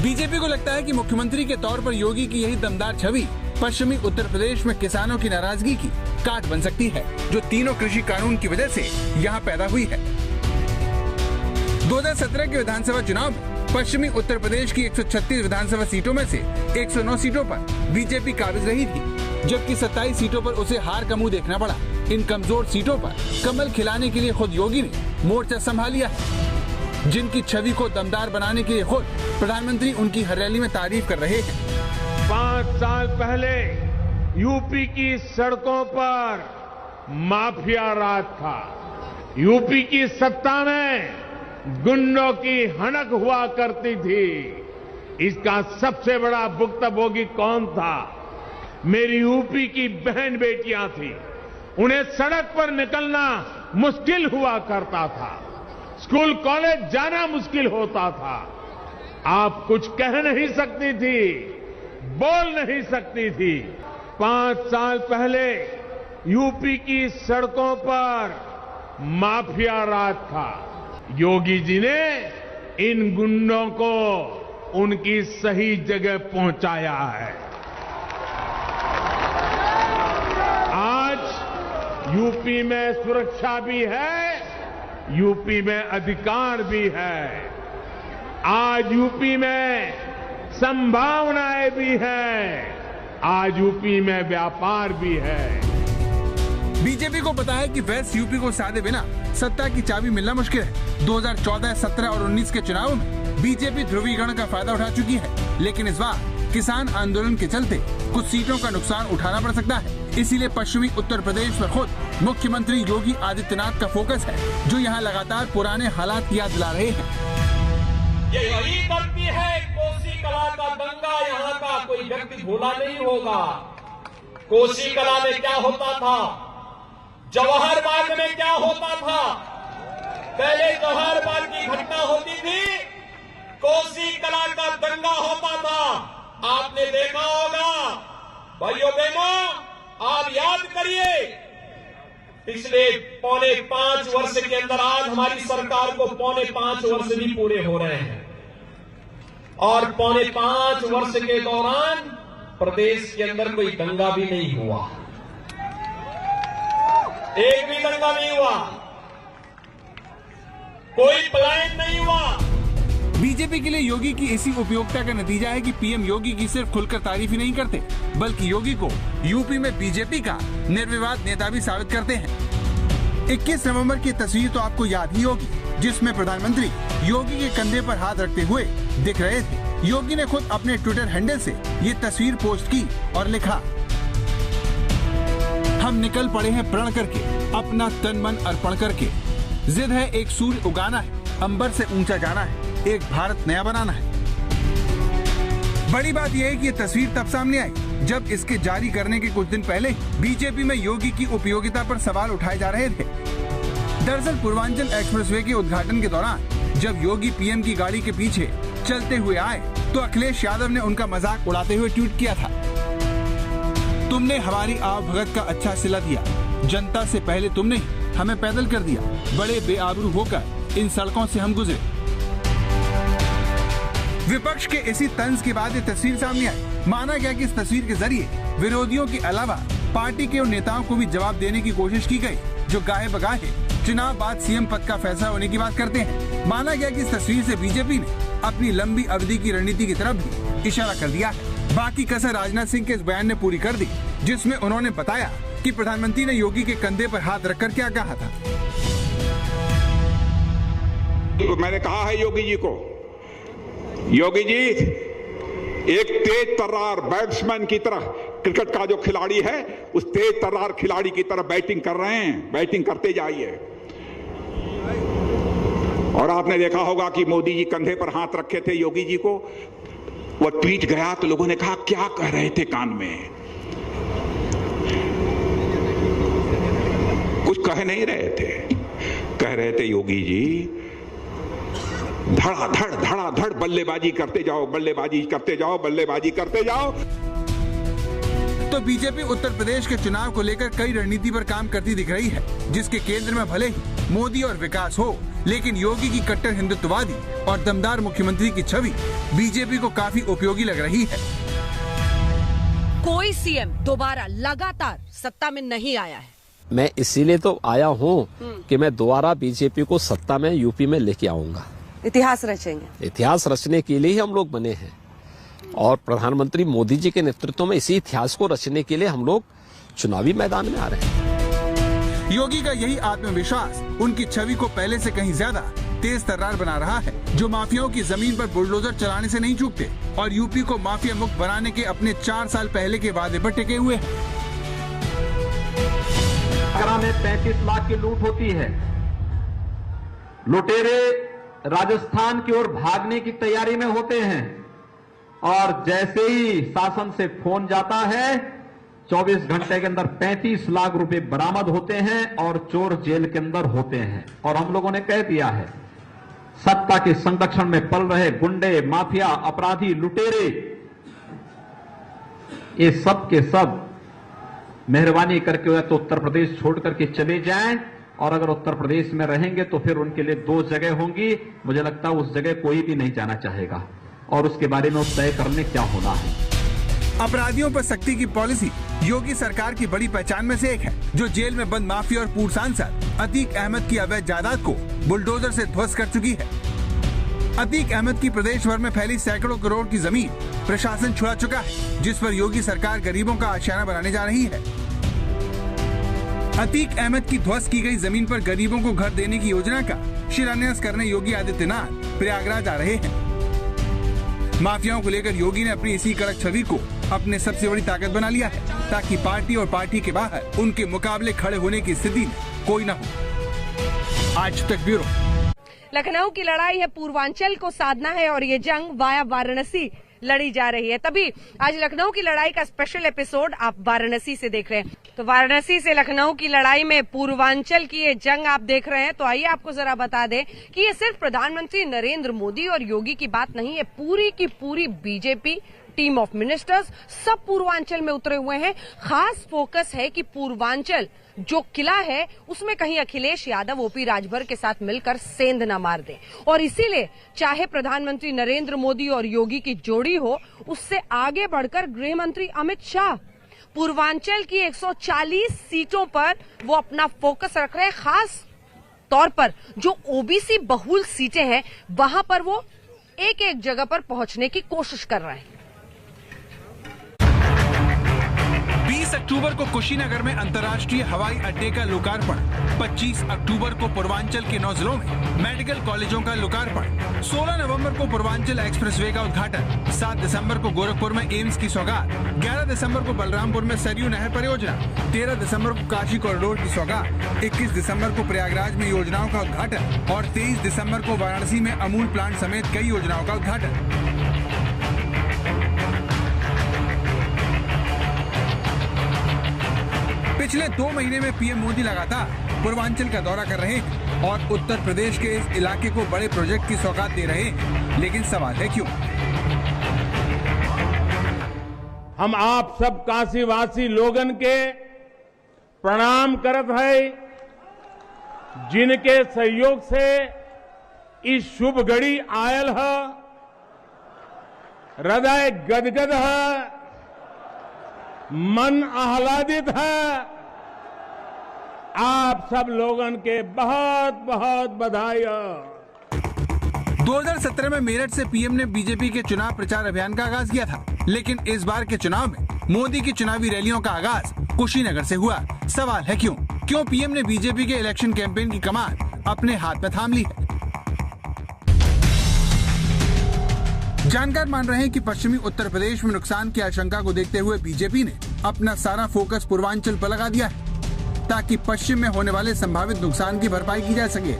बीजेपी को लगता है कि मुख्यमंत्री के तौर पर योगी की यही दमदार छवि पश्चिमी उत्तर प्रदेश में किसानों की नाराजगी की काट बन सकती है, जो तीनों कृषि कानून की वजह से यहाँ पैदा हुई है। 2017 के विधानसभा चुनाव में पश्चिमी उत्तर प्रदेश की 136 विधानसभा सीटों में से 109 सीटों पर बीजेपी काबिज रही थी, जबकि 27 सीटों पर उसे हार का मुंह देखना पड़ा। इन कमजोर सीटों पर कमल खिलाने के लिए खुद योगी ने मोर्चा संभाल लिया है, जिनकी छवि को दमदार बनाने के लिए खुद प्रधानमंत्री उनकी हर रैली में तारीफ कर रहे हैं। 5 साल पहले यूपी की सड़कों पर माफिया राज था। यूपी की सत्ता में गुंडों की हनक हुआ करती थी। इसका सबसे बड़ा भुक्तभोगी कौन था? मेरी यूपी की बहन बेटियां थी। उन्हें सड़क पर निकलना मुश्किल हुआ करता था, स्कूल कॉलेज जाना मुश्किल होता था। आप कुछ कह नहीं सकती थी, बोल नहीं सकती थी। 5 साल पहले यूपी की सड़कों पर माफिया राज था। योगी जी ने इन गुंडों को उनकी सही जगह पहुंचाया है। आज यूपी में सुरक्षा भी है, यूपी में अधिकार भी है। आज यूपी में संभावनाएं भी हैं, आज यूपी में व्यापार भी है। बीजेपी को पता है कि वेस्ट यूपी को साधे बिना सत्ता की चाबी मिलना मुश्किल है। 2014, 17 और 19 के चुनाव में बीजेपी ध्रुवीकरण का फायदा उठा चुकी है, लेकिन इस बार किसान आंदोलन के चलते कुछ सीटों का नुकसान उठाना पड़ सकता है। इसीलिए पश्चिमी उत्तर प्रदेश पर खुद मुख्यमंत्री योगी आदित्यनाथ का फोकस है, जो यहाँ लगातार पुराने हालात की याद दिला रहे हैं। ये वही गलती है, कोसी कला का दंगा यहाँ का कोई व्यक्ति भूला नहीं होगा। कोसी कला में क्या होता था, जवाहर बाग में क्या होता था। पहले जवाहर बाग की घटना होती थी, कोसी कला का दंगा होता था। आपने देखा होगा, भाइयों बहनों, आप याद करिए, पिछले 4.5 वर्ष के अंदर आज हमारी सरकार को 4.5 वर्ष भी पूरे हो रहे हैं, और 4.5 वर्ष के दौरान प्रदेश के अंदर कोई दंगा भी नहीं हुआ, एक भी दंगा नहीं हुआ। कोई पलायन नहीं हुआ। बीजेपी के लिए योगी की इसी उपयोगिता का नतीजा है कि पीएम योगी की सिर्फ खुलकर तारीफ ही नहीं करते, बल्कि योगी को यूपी में बीजेपी का निर्विवाद नेता भी साबित करते हैं। 21 नवंबर की तस्वीर तो आपको याद ही होगी, जिसमें प्रधानमंत्री योगी के कंधे पर हाथ रखते हुए दिख रहे थे। योगी ने खुद अपने ट्विटर हैंडल से ये तस्वीर पोस्ट की और लिखा, हम निकल पड़े हैं प्रण करके, अपना तन मन अर्पण करके। जिद है एक सूर्य उगाना है, अंबर से ऊंचा जाना है, एक भारत नया बनाना है। बड़ी बात यह है कि ये तस्वीर तब सामने आई जब इसके जारी करने के कुछ दिन पहले बीजेपी में योगी की उपयोगिता पर सवाल उठाए जा रहे थे। दरअसल पूर्वांचल एक्सप्रेसवे के उद्घाटन के दौरान जब योगी पीएम की गाड़ी के पीछे चलते हुए आए तो अखिलेश यादव ने उनका मजाक उड़ाते हुए ट्वीट किया था, तुमने हमारी आवभगत का अच्छा सिला दिया, जनता से पहले तुमने हमें पैदल कर दिया, बड़े बेआबरू होकर इन सड़कों से हम गुजरे। विपक्ष के इसी तंज के बाद ये तस्वीर सामने आई। माना गया कि इस तस्वीर के जरिए विरोधियों के अलावा पार्टी के उन नेताओं को भी जवाब देने की कोशिश की गई जो गाहे बगाहे चुनाव बाद सीएम पद का फैसला होने की बात करते हैं। माना गया कि इस तस्वीर से बीजेपी ने अपनी लंबी अवधि की रणनीति की तरफ भी इशारा कर दिया है। बाकी कसर राजनाथ सिंह के इस बयान ने पूरी कर दी, जिसमें उन्होंने बताया कि प्रधानमंत्री ने योगी के कंधे पर हाथ रखकर क्या कहा था। मैंने कहा है योगी जी को, योगी जी एक तेज तर्रार बैट्समैन की तरह, क्रिकेट का जो खिलाड़ी है उस तेज तर्रार खिलाड़ी की तरह बैटिंग कर रहे हैं, बैटिंग करते जाइए। और आपने देखा होगा कि मोदी जी कंधे पर हाथ रखे थे योगी जी को, वो ट्वीट गया तो लोगों ने कहा क्या कह रहे थे कान में, कुछ कह नहीं रहे थे, कह रहे थे योगी जी धड़ाधड़ बल्लेबाजी करते जाओ, बल्लेबाजी करते जाओ, बल्लेबाजी करते जाओ। तो बीजेपी उत्तर प्रदेश के चुनाव को लेकर कई रणनीति पर काम करती दिख रही है, जिसके केंद्र में भले ही मोदी और विकास हो, लेकिन योगी की कट्टर हिंदुत्ववादी और दमदार मुख्यमंत्री की छवि बीजेपी को काफी उपयोगी लग रही है। कोई सीएम दोबारा लगातार सत्ता में नहीं आया है। मैं इसीलिए तो आया हूँ कि मैं दोबारा बीजेपी को सत्ता में यूपी में लेके आऊंगा। इतिहास रचेंगे। इतिहास रचने के लिए ही हम लोग बने हैं और प्रधानमंत्री मोदी जी के नेतृत्व में इसी इतिहास को रचने के लिए हम लोग चुनावी मैदान में आ रहे हैं। योगी का यही आत्मविश्वास उनकी छवि को पहले से कहीं ज्यादा तेज तर्रार बना रहा है, जो माफियाओं की जमीन पर बुलडोजर चलाने से नहीं चूकते और यूपी को माफिया मुक्त बनाने के अपने 4 साल पहले के वादे पर टिके हुए हैं। आगरा में 35 लाख की लूट होती है, लुटेरे राजस्थान की ओर भागने की तैयारी में होते हैं और जैसे ही शासन से फोन जाता है 24 घंटे के अंदर 35 लाख रुपए बरामद होते हैं और चोर जेल के अंदर होते हैं। और हम लोगों ने कह दिया है, सत्ता के संरक्षण में पल रहे गुंडे, माफिया, अपराधी, लुटेरे, ये सब के सब मेहरबानी करके तो उत्तर प्रदेश छोड़ करके चले जाएं, और अगर उत्तर प्रदेश में रहेंगे तो फिर उनके लिए 2 जगह होंगी। मुझे लगता है उस जगह कोई भी नहीं जाना चाहेगा और उसके बारे में तय करने क्या होना है। अपराधियों पर सख्ती की पॉलिसी योगी सरकार की बड़ी पहचान में से एक है, जो जेल में बंद माफिया और पूर्व सांसद अतीक अहमद की अवैध जायदाद को बुलडोजर से ध्वस्त कर चुकी है। अतीक अहमद की प्रदेश भर में फैली सैकड़ों करोड़ की जमीन प्रशासन छुड़ा चुका है, जिस पर योगी सरकार गरीबों का आशियाना बनाने जा रही है। अतीक अहमद की ध्वस्त की गई जमीन पर गरीबों को घर देने की योजना का शिलान्यास करने योगी आदित्यनाथ प्रयागराज आ रहे हैं। माफियाओं को लेकर योगी ने अपनी इसी कड़क छवि को अपने सबसे बड़ी ताकत बना लिया है, ताकि पार्टी और पार्टी के बाहर उनके मुकाबले खड़े होने की स्थिति में कोई न हो। आज तक ब्यूरो। लखनऊ की लड़ाई है, पूर्वांचल को साधना है और ये जंग वाया वाराणसी लड़ी जा रही है। तभी आज लखनऊ की लड़ाई का स्पेशल एपिसोड आप वाराणसी से देख रहे हैं। तो वाराणसी से लखनऊ की लड़ाई में पूर्वांचल की ये जंग आप देख रहे हैं। तो आइए आपको जरा बता दें कि ये सिर्फ प्रधानमंत्री नरेंद्र मोदी और योगी की बात नहीं है, पूरी की पूरी बीजेपी टीम ऑफ मिनिस्टर्स सब पूर्वांचल में उतरे हुए हैं। खास फोकस है कि पूर्वांचल जो किला है उसमें कहीं अखिलेश यादव ओपी राजभर के साथ मिलकर सेंध न मार दें, और इसीलिए चाहे प्रधानमंत्री नरेंद्र मोदी और योगी की जोड़ी हो, उससे आगे बढ़कर गृह मंत्री अमित शाह पूर्वांचल की 140 सीटों पर वो अपना फोकस रख रहे हैं। खास तौर पर जो ओबीसी बहुल सीटें हैं वहां पर वो एक एक जगह पर पहुंचने की कोशिश कर रहे हैं। 20 अक्टूबर को कुशीनगर में अंतर्राष्ट्रीय हवाई अड्डे का लोकार्पण, 25 अक्टूबर को पूर्वांचल के 9 जिलों में मेडिकल कॉलेजों का लोकार्पण, 16 नवंबर को पूर्वांचल एक्सप्रेसवे का उद्घाटन, 7 दिसंबर को गोरखपुर में एम्स की सौगात, 11 दिसंबर को बलरामपुर में सरयू नहर परियोजना, 13 दिसंबर को काशी कॉरिडोर की सौगात, 21 दिसंबर को प्रयागराज में योजनाओं का उद्घाटन और 23 दिसंबर को वाराणसी में अमूल प्लांट समेत कई योजनाओं का उद्घाटन। पिछले 2 महीने में पीएम मोदी लगातार पूर्वांचल का दौरा कर रहे हैं और उत्तर प्रदेश के इस इलाके को बड़े प्रोजेक्ट की सौगात दे रहे हैं, लेकिन सवाल है क्यों? हम आप सब काशीवासी लोगन के प्रणाम करत है, जिनके सहयोग से इस शुभ घड़ी आयल है, हृदय गदगद है, मन आह्लादित है। आप सब लोगन के बहुत बहुत बधाई। 2017 में मेरठ से पीएम ने बीजेपी के चुनाव प्रचार अभियान का आगाज किया था, लेकिन इस बार के चुनाव में मोदी की चुनावी रैलियों का आगाज कुशीनगर से हुआ। सवाल है क्यों पीएम ने बीजेपी के इलेक्शन कैंपेन की कमान अपने हाथ में थाम ली है? जानकार मान रहे हैं कि पश्चिमी उत्तर प्रदेश में नुकसान की आशंका को देखते हुए बीजेपी ने अपना सारा फोकस पूर्वांचल पर लगा दिया है, ताकि पश्चिम में होने वाले संभावित नुकसान की भरपाई की जा सके।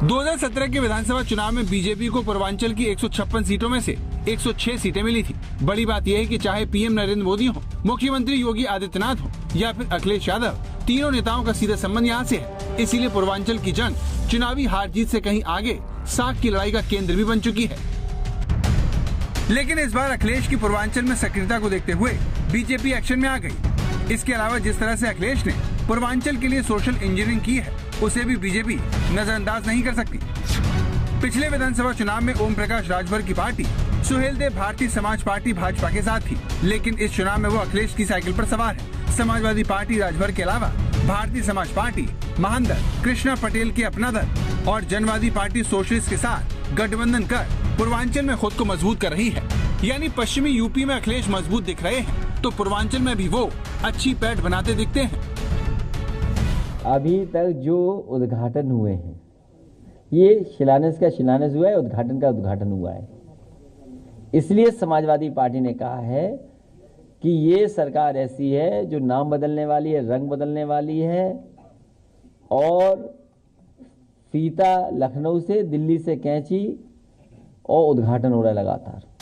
2017 के विधानसभा चुनाव में बीजेपी को पूर्वांचल की 156 सीटों में से 106 सीटें मिली थी। बड़ी बात यह है कि चाहे पीएम नरेंद्र मोदी हो, मुख्यमंत्री योगी आदित्यनाथ हो या फिर अखिलेश यादव, तीनों नेताओं का सीधा संबंध यहाँ से है। इसीलिए पूर्वांचल की जंग चुनावी हार जीत से कहीं आगे साख की लड़ाई का केंद्र भी बन चुकी है। लेकिन इस बार अखिलेश की पूर्वांचल में सक्रियता को देखते हुए बीजेपी एक्शन में आ गई। इसके अलावा जिस तरह से अखिलेश ने पूर्वांचल के लिए सोशल इंजीनियरिंग की है, उसे भी बीजेपी नजरअंदाज नहीं कर सकती। पिछले विधानसभा चुनाव में ओम प्रकाश राजभर की पार्टी सुहेलदेव भारतीय समाज पार्टी भाजपा के साथ थी, लेकिन इस चुनाव में वो अखिलेश की साइकिल पर सवार है। समाजवादी पार्टी राजभर के अलावा भारतीय समाज पार्टी महानदर कृष्णा पटेल के अपना दल और जनवादी पार्टी सोशलिस्ट के साथ गठबंधन कर पूर्वांचल में खुद को मजबूत कर रही है। यानी पश्चिमी यूपी में अखिलेश मजबूत दिख रहे हैं, तो पूर्वांचल में भी वो अच्छी पैठ बनाते दिखते हैं। अभी तक जो उद्घाटन हुए हैं, ये शिलान्यास का शिलान्यास हुआ है, उद्घाटन का उद्घाटन हुआ है। इसलिए समाजवादी पार्टी ने कहा है कि ये सरकार ऐसी है जो नाम बदलने वाली है, रंग बदलने वाली है, और फीता लखनऊ से, दिल्ली से कैंची, और उद्घाटन हो रहा है लगातार।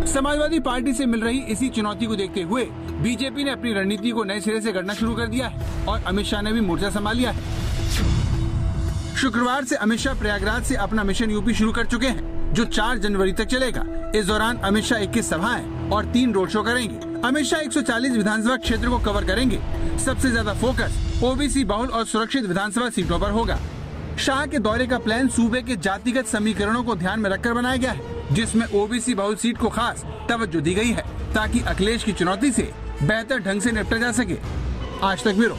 समाजवादी पार्टी से मिल रही इसी चुनौती को देखते हुए बीजेपी ने अपनी रणनीति को नए सिरे से गढ़ना शुरू कर दिया है और अमित शाह ने भी मोर्चा संभाल लिया है। शुक्रवार से अमित शाह प्रयागराज से अपना मिशन यूपी शुरू कर चुके हैं, जो 4 जनवरी तक चलेगा। इस दौरान अमित शाह 21 सभाएं और 3 रोड शो करेंगे। अमित शाह 140 विधानसभा क्षेत्र को कवर करेंगे। सबसे ज्यादा फोकस ओबीसी बहुल और सुरक्षित विधानसभा सीटों पर होगा। शाह के दौरे का प्लान सूबे के जातिगत समीकरणों को ध्यान में रखकर बनाया गया है, जिसमें ओबीसी बहुल सीट को खास तवज्जो दी गई है, ताकि अखिलेश की चुनौती से बेहतर ढंग से निपटा जा सके। आज तक ब्यूरो।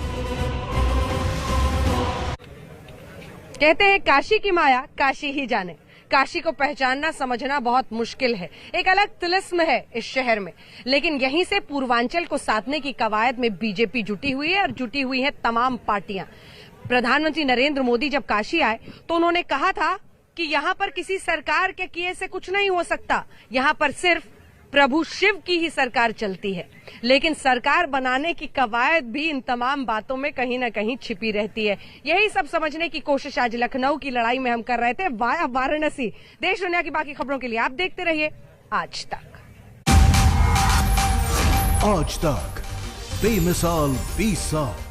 कहते हैं काशी की माया काशी ही जाने। काशी को पहचानना समझना बहुत मुश्किल है, एक अलग तिलिस्म है इस शहर में। लेकिन यहीं से पूर्वांचल को साधने की कवायद में बीजेपी जुटी हुई है और जुटी हुई है तमाम पार्टियां। प्रधानमंत्री नरेंद्र मोदी जब काशी आए तो उन्होंने कहा था कि यहाँ पर किसी सरकार के किए से कुछ नहीं हो सकता, यहाँ पर सिर्फ प्रभु शिव की ही सरकार चलती है। लेकिन सरकार बनाने की कवायद भी इन तमाम बातों में कहीं न कहीं छिपी रहती है। यही सब समझने की कोशिश आज लखनऊ की लड़ाई में हम कर रहे थे वाया वाराणसी। देश दुनिया की बाकी खबरों के लिए आप देखते रहिए आज तक। आज तक बेमिसाल 20 साल।